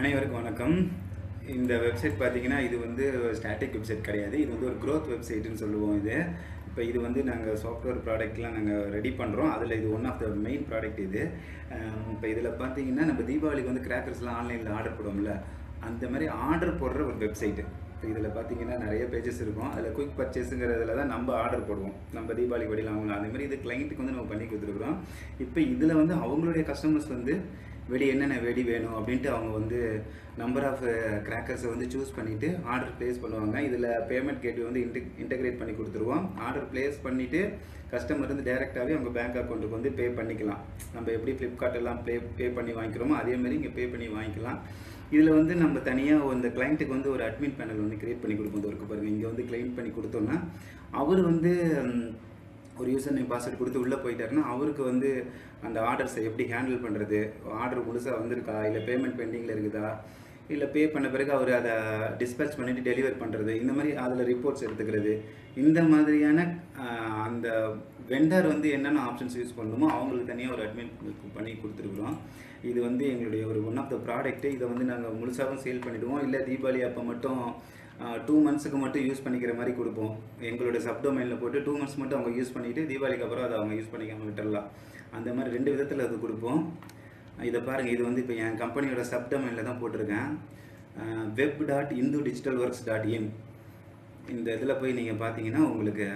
அனைவருக்கும் வணக்கம். இந்த வெப்சைட் பார்த்தீங்கன்னா, இது வந்து ஸ்டாட்டிக் வெப்சைட் கிடையாது. இது வந்து ஒரு க்ரோத் வெப்சைட்டுன்னு சொல்லுவோம் இது. இப்போ இது வந்து நாங்கள் சாஃப்ட்வேர் ப்ராடக்ட்லாம் நாங்கள் ரெடி பண்ணுறோம். அதில் இது one of the main product இது. இப்போ இதில் பார்த்தீங்கன்னா, நம்ம தீபாவளிக்கு வந்து கிராக்கர்ஸ்லாம் ஆன்லைனில் ஆர்டர் போடுவோம்ல, அந்த மாதிரி ஆர்டர் போடுற ஒரு வெப்சைட்டு. இப்போ இதில் பார்த்தீங்கன்னா நிறைய பேஜஸ் இருக்கும். அதில் குயிக் பர்ச்சேஸுங்கிறதுல தான் நம்ம ஆர்டர் போடுவோம். நம்ம தீபாவளி வழியில் வாங்கலாம். அதேமாதிரி இது கிளைண்ட்டுக்கு வந்து நம்ம பண்ணி கொடுத்துருக்குறோம். இப்போ இதில் வந்து அவங்களுடைய கஸ்டமர்ஸ் வந்து வெடி என்னென்ன வெடி வேணும் அப்படின்ட்டு அவங்க வந்து நம்பர் ஆஃப் கிராக்கர்ஸை வந்து சூஸ் பண்ணிவிட்டு ஆர்டர் ப்ளேஸ் பண்ணுவாங்க. இதில் பேமெண்ட் கேட்வே வந்து இன்டெகிரேட் பண்ணி கொடுத்துருவோம். ஆர்டர் ப்ளேஸ் பண்ணிவிட்டு கஸ்டமர் வந்து டேரெக்டாகவே அவங்க பேங்க் அக்கௌண்ட்டுக்கு வந்து பே பண்ணிக்கலாம். நம்ம எப்படி ஃப்ளிப்கார்ட் எல்லாம் பே பண்ணி வாங்கிக்கிறோமோ அதேமாதிரி இங்கே பே பண்ணி வாங்கிக்கலாம். இதில் வந்து நம்ம தனியாக இந்த கிளைண்ட்டுக்கு வந்து ஒரு அட்மின் பேனல் வந்து க்ரியேட் பண்ணி கொடுப்போம். இருக்கு பாருங்கள், இங்கே வந்து கிளைண்ட் பண்ணி கொடுத்தோன்னா அவர் வந்து ஒரு யூசர் நேம் பாஸ்வேர்டு கொடுத்து உள்ளே போயிட்டாருன்னா அவருக்கு வந்து அந்த ஆர்டர்ஸை எப்படி ஹேண்டில் பண்ணுறது, ஆர்டர் முழுசாக வந்திருக்கா, இல்லை பேமெண்ட் பெண்டிங்கில் இருக்குதா, இல்லை பே பண்ண பிறகு அவர் அதை டிஸ்பேச் பண்ணிவிட்டு டெலிவர் பண்ணுறது, இந்த மாதிரி அதில் ரிப்போர்ட்ஸ் எடுத்துக்கிறது, இந்த மாதிரியான அந்த வெண்டர் வந்து என்னென்ன ஆப்ஷன்ஸ் யூஸ் பண்ணணுமோ அவங்களுக்கு தனியாக ஒரு அட்மின் பண்ணி கொடுத்துருக்குறோம். இது வந்து எங்களுடைய ஒரு ஒன் ஆஃப் த ப்ராடக்ட்டு. இதை வந்து நாங்கள் முழுசாகவும் சேல் பண்ணிவிடுவோம். இல்லை தீபாவளி அப்போ மட்டும் 2 மந்த்ஸுக்கு மட்டும் யூஸ் பண்ணிக்கிற மாதிரி கொடுப்போம். எங்களோட சப்டொமைனில் போட்டு 2 மந்த்ஸ் மட்டும் அவங்க யூஸ் பண்ணிவிட்டு தீபாவளிக்கு அப்புறம் அதை அவங்க யூஸ் பண்ணிக்காமல் விட்டுடலாம். அந்த மாதிரி 2 விதத்தில் அது கொடுப்போம். இதை பாருங்கள், இது வந்து இப்போ என் கம்பெனியோட சப்டொமைனில் தான் போட்டிருக்கேன். web.indudigitalworks.in. இந்த இதில் போய் நீங்கள் பார்த்தீங்கன்னா உங்களுக்கு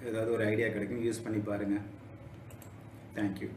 ஏதாவது ஒரு ஐடியா கிடைக்கும். யூஸ் பண்ணி பாருங்கள். தேங்க்யூ.